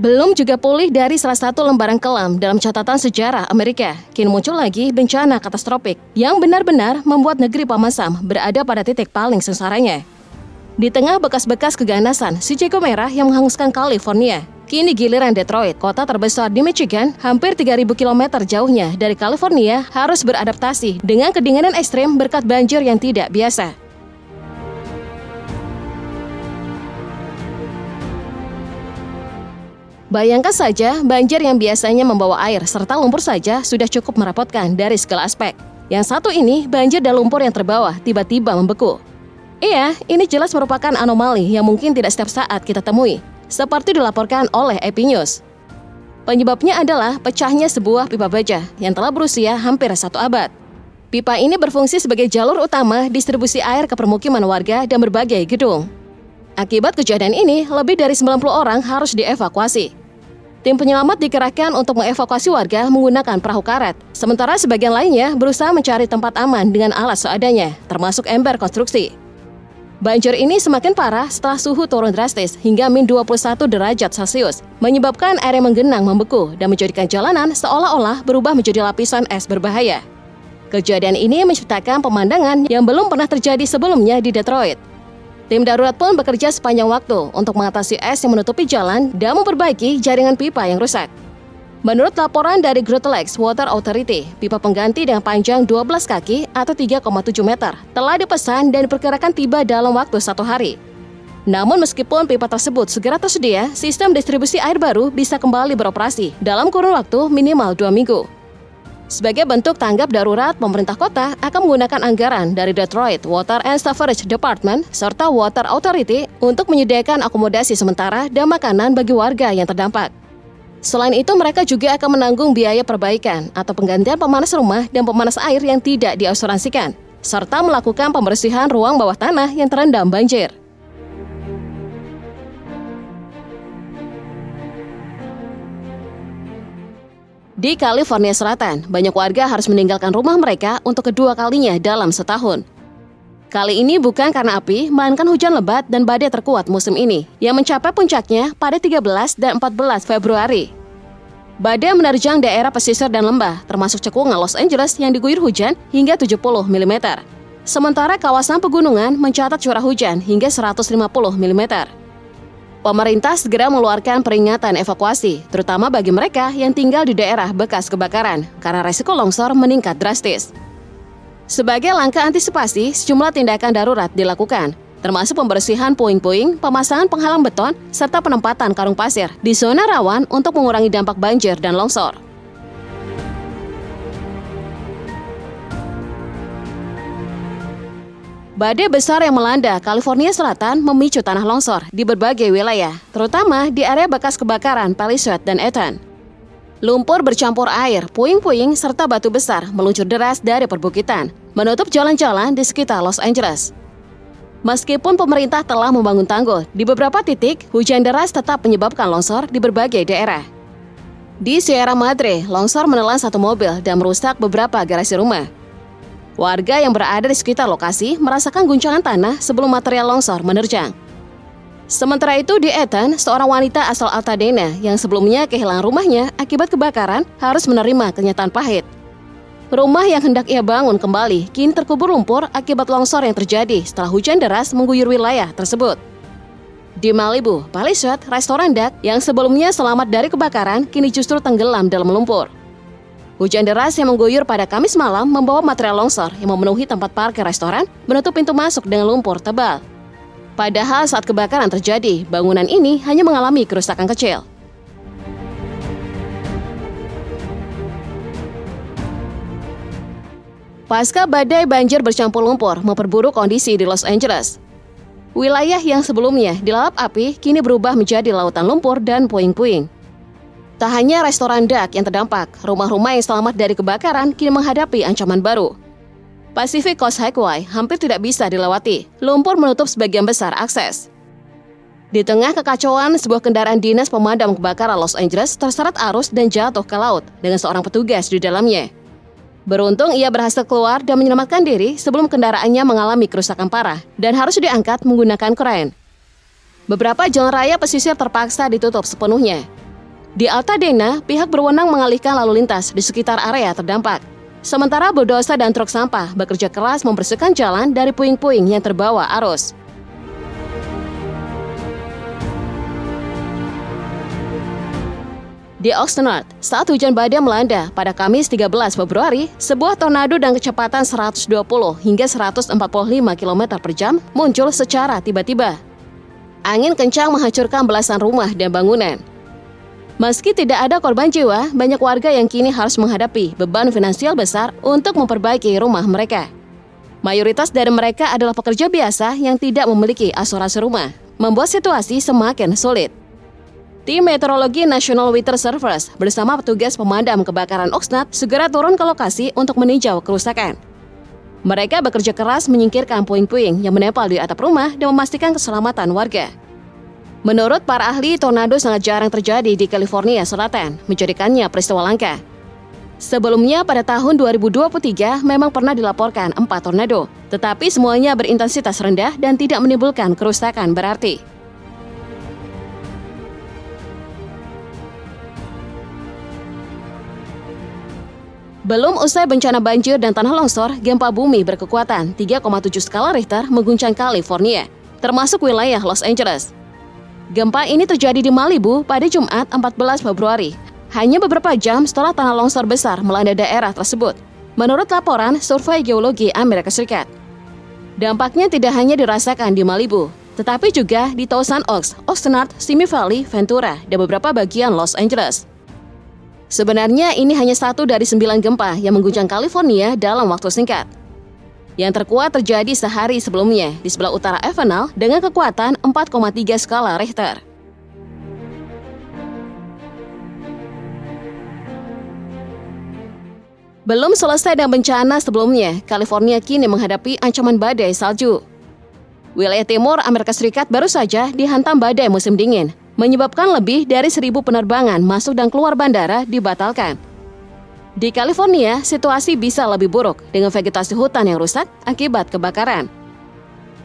Belum juga pulih dari salah satu lembaran kelam dalam catatan sejarah Amerika, kini muncul lagi bencana katastrofik yang benar-benar membuat negeri Pamasam berada pada titik paling sengsaranya. Di tengah bekas-bekas keganasan si Jago Merah yang menghanguskan California, kini giliran Detroit, kota terbesar di Michigan, hampir 3.000 km jauhnya dari California, harus beradaptasi dengan kedinginan ekstrem berkat banjir yang tidak biasa. Bayangkan saja, banjir yang biasanya membawa air serta lumpur saja sudah cukup merepotkan dari segala aspek. Yang satu ini, banjir dan lumpur yang terbawa tiba-tiba membeku. Iya, ini jelas merupakan anomali yang mungkin tidak setiap saat kita temui, seperti dilaporkan oleh AP News. Penyebabnya adalah pecahnya sebuah pipa baja yang telah berusia hampir 1 abad. Pipa ini berfungsi sebagai jalur utama distribusi air ke permukiman warga dan berbagai gedung. Akibat kejadian ini, lebih dari 90 orang harus dievakuasi. Tim penyelamat dikerahkan untuk mengevakuasi warga menggunakan perahu karet, sementara sebagian lainnya berusaha mencari tempat aman dengan alat seadanya, termasuk ember konstruksi. Banjir ini semakin parah setelah suhu turun drastis hingga -21 derajat Celcius, menyebabkan air yang menggenang membeku dan menjadikan jalanan seolah-olah berubah menjadi lapisan es berbahaya. Kejadian ini menciptakan pemandangan yang belum pernah terjadi sebelumnya di Detroit. Tim darurat pun bekerja sepanjang waktu untuk mengatasi es yang menutupi jalan dan memperbaiki jaringan pipa yang rusak. Menurut laporan dari Great Lakes Water Authority, pipa pengganti dengan panjang 12 kaki atau 3,7 meter telah dipesan dan diperkirakan tiba dalam waktu 1 hari. Namun meskipun pipa tersebut segera tersedia, sistem distribusi air baru bisa kembali beroperasi dalam kurun waktu minimal 2 minggu. Sebagai bentuk tanggap darurat, pemerintah kota akan menggunakan anggaran dari Detroit Water and Sewerage Department serta Water Authority untuk menyediakan akomodasi sementara dan makanan bagi warga yang terdampak. Selain itu, mereka juga akan menanggung biaya perbaikan atau penggantian pemanas rumah dan pemanas air yang tidak diasuransikan, serta melakukan pembersihan ruang bawah tanah yang terendam banjir. Di California Selatan, banyak warga harus meninggalkan rumah mereka untuk kedua kalinya dalam setahun. Kali ini bukan karena api, melainkan hujan lebat dan badai terkuat musim ini, yang mencapai puncaknya pada 13 dan 14 Februari. Badai menerjang daerah pesisir dan lembah, termasuk cekungan Los Angeles yang diguyur hujan hingga 70 mm. Sementara kawasan pegunungan mencatat curah hujan hingga 150 mm. Pemerintah segera mengeluarkan peringatan evakuasi, terutama bagi mereka yang tinggal di daerah bekas kebakaran, karena resiko longsor meningkat drastis. Sebagai langkah antisipasi, sejumlah tindakan darurat dilakukan, termasuk pembersihan puing-puing, pemasangan penghalang beton, serta penempatan karung pasir di zona rawan untuk mengurangi dampak banjir dan longsor. Badai besar yang melanda California Selatan memicu tanah longsor di berbagai wilayah, terutama di area bekas kebakaran Palisade dan Eaton. Lumpur bercampur air, puing-puing, serta batu besar meluncur deras dari perbukitan, menutup jalan-jalan di sekitar Los Angeles. Meskipun pemerintah telah membangun tanggul, di beberapa titik hujan deras tetap menyebabkan longsor di berbagai daerah. Di Sierra Madre, longsor menelan satu mobil dan merusak beberapa garasi rumah. Warga yang berada di sekitar lokasi merasakan guncangan tanah sebelum material longsor menerjang. Sementara itu di Eaton, seorang wanita asal Altadena yang sebelumnya kehilangan rumahnya akibat kebakaran harus menerima kenyataan pahit. Rumah yang hendak ia bangun kembali kini terkubur lumpur akibat longsor yang terjadi setelah hujan deras mengguyur wilayah tersebut. Di Malibu, Palisade, restoran Duck yang sebelumnya selamat dari kebakaran kini justru tenggelam dalam lumpur. Hujan deras yang mengguyur pada Kamis malam membawa material longsor yang memenuhi tempat parkir restoran, menutup pintu masuk dengan lumpur tebal. Padahal saat kebakaran terjadi, bangunan ini hanya mengalami kerusakan kecil. Pasca badai banjir bercampur lumpur memperburuk kondisi di Los Angeles. Wilayah yang sebelumnya dilalap api kini berubah menjadi lautan lumpur dan puing-puing. Tak hanya restoran Duck yang terdampak, rumah-rumah yang selamat dari kebakaran kini menghadapi ancaman baru. Pacific Coast Highway hampir tidak bisa dilewati, lumpur menutup sebagian besar akses. Di tengah kekacauan, sebuah kendaraan dinas pemadam kebakaran Los Angeles terseret arus dan jatuh ke laut dengan seorang petugas di dalamnya. Beruntung ia berhasil keluar dan menyelamatkan diri sebelum kendaraannya mengalami kerusakan parah dan harus diangkat menggunakan kren. Beberapa jalan raya pesisir terpaksa ditutup sepenuhnya. Di Altadena, pihak berwenang mengalihkan lalu lintas di sekitar area terdampak. Sementara bulldozer dan truk sampah bekerja keras membersihkan jalan dari puing-puing yang terbawa arus. Di Oxnard, saat hujan badai melanda pada Kamis 13 Februari, sebuah tornado dengan kecepatan 120 hingga 145 km per jam muncul secara tiba-tiba. Angin kencang menghancurkan belasan rumah dan bangunan. Meski tidak ada korban jiwa, banyak warga yang kini harus menghadapi beban finansial besar untuk memperbaiki rumah mereka. Mayoritas dari mereka adalah pekerja biasa yang tidak memiliki asuransi rumah, membuat situasi semakin sulit. Tim Meteorologi National Weather Service bersama petugas pemadam kebakaran Oxnard segera turun ke lokasi untuk meninjau kerusakan. Mereka bekerja keras menyingkirkan puing-puing yang menempel di atap rumah dan memastikan keselamatan warga. Menurut para ahli, tornado sangat jarang terjadi di California Selatan, menjadikannya peristiwa langka. Sebelumnya pada tahun 2023 memang pernah dilaporkan 4 tornado, tetapi semuanya berintensitas rendah dan tidak menimbulkan kerusakan berarti. Belum usai bencana banjir dan tanah longsor, gempa bumi berkekuatan 3,7 skala Richter mengguncang California, termasuk wilayah Los Angeles. Gempa ini terjadi di Malibu pada Jumat 14 Februari, hanya beberapa jam setelah tanah longsor besar melanda daerah tersebut, menurut laporan Survei Geologi Amerika Serikat. Dampaknya tidak hanya dirasakan di Malibu, tetapi juga di Thousand Oaks, Oxnard, Simi Valley, Ventura, dan beberapa bagian Los Angeles. Sebenarnya ini hanya 1 dari 9 gempa yang mengguncang California dalam waktu singkat. Yang terkuat terjadi sehari sebelumnya di sebelah utara Avenal dengan kekuatan 4,3 skala Richter. Belum selesai dengan bencana sebelumnya, California kini menghadapi ancaman badai salju. Wilayah timur Amerika Serikat baru saja dihantam badai musim dingin, menyebabkan lebih dari 1.000 penerbangan masuk dan keluar bandara dibatalkan. Di California, situasi bisa lebih buruk dengan vegetasi hutan yang rusak akibat kebakaran.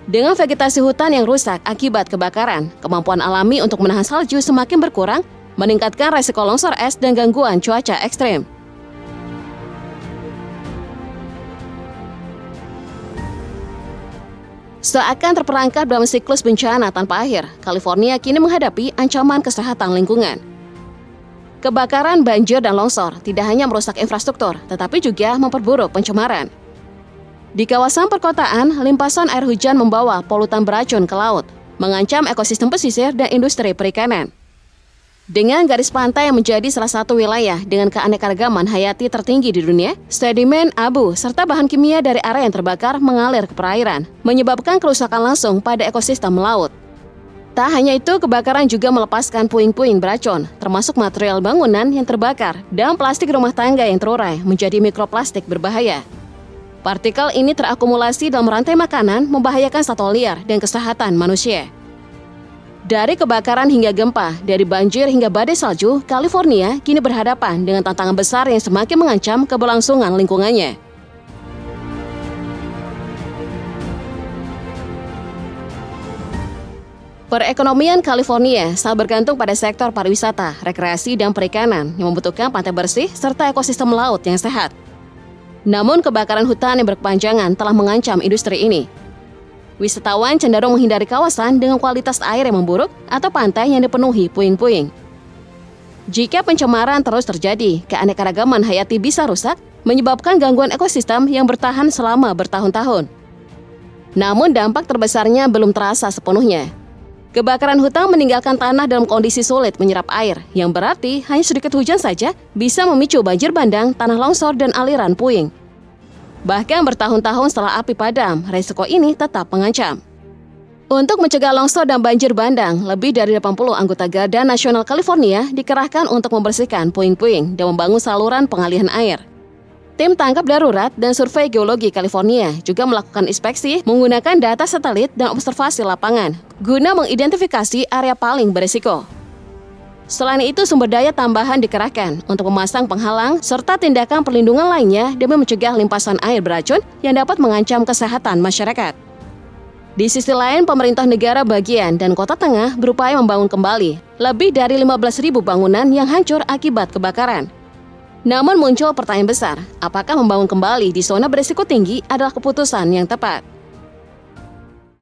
Dengan vegetasi hutan yang rusak akibat kebakaran, kemampuan alami untuk menahan salju semakin berkurang, meningkatkan resiko longsor es dan gangguan cuaca ekstrem. Seakan terperangkap dalam siklus bencana tanpa akhir, California kini menghadapi ancaman kesehatan lingkungan. Kebakaran, banjir, dan longsor tidak hanya merusak infrastruktur, tetapi juga memperburuk pencemaran. Di kawasan perkotaan, limpasan air hujan membawa polutan beracun ke laut, mengancam ekosistem pesisir dan industri perikanan. Dengan garis pantai yang menjadi salah satu wilayah dengan keanekaragaman hayati tertinggi di dunia, sedimen, abu, serta bahan kimia dari area yang terbakar mengalir ke perairan, menyebabkan kerusakan langsung pada ekosistem laut. Tak hanya itu, kebakaran juga melepaskan puing-puing beracun, termasuk material bangunan yang terbakar dan plastik rumah tangga yang terurai menjadi mikroplastik berbahaya. Partikel ini terakumulasi dalam rantai makanan, membahayakan satwa liar dan kesehatan manusia. Dari kebakaran hingga gempa, dari banjir hingga badai salju, California kini berhadapan dengan tantangan besar yang semakin mengancam keberlangsungan lingkungannya. Perekonomian California sangat bergantung pada sektor pariwisata, rekreasi, dan perikanan yang membutuhkan pantai bersih serta ekosistem laut yang sehat. Namun kebakaran hutan yang berkepanjangan telah mengancam industri ini. Wisatawan cenderung menghindari kawasan dengan kualitas air yang memburuk atau pantai yang dipenuhi puing-puing. Jika pencemaran terus terjadi, keanekaragaman hayati bisa rusak, menyebabkan gangguan ekosistem yang bertahan selama bertahun-tahun. Namun dampak terbesarnya belum terasa sepenuhnya. Kebakaran hutan meninggalkan tanah dalam kondisi sulit menyerap air, yang berarti hanya sedikit hujan saja bisa memicu banjir bandang, tanah longsor, dan aliran puing. Bahkan bertahun-tahun setelah api padam, risiko ini tetap mengancam. Untuk mencegah longsor dan banjir bandang, lebih dari 80 anggota Garda Nasional California dikerahkan untuk membersihkan puing-puing dan membangun saluran pengalihan air. Tim tangkap darurat dan survei geologi California juga melakukan inspeksi menggunakan data satelit dan observasi lapangan guna mengidentifikasi area paling berisiko. Selain itu, sumber daya tambahan dikerahkan untuk memasang penghalang serta tindakan perlindungan lainnya demi mencegah limpasan air beracun yang dapat mengancam kesehatan masyarakat. Di sisi lain, pemerintah negara bagian dan kota tengah berupaya membangun kembali lebih dari 15.000 bangunan yang hancur akibat kebakaran. Namun muncul pertanyaan besar, apakah membangun kembali di zona berisiko tinggi adalah keputusan yang tepat?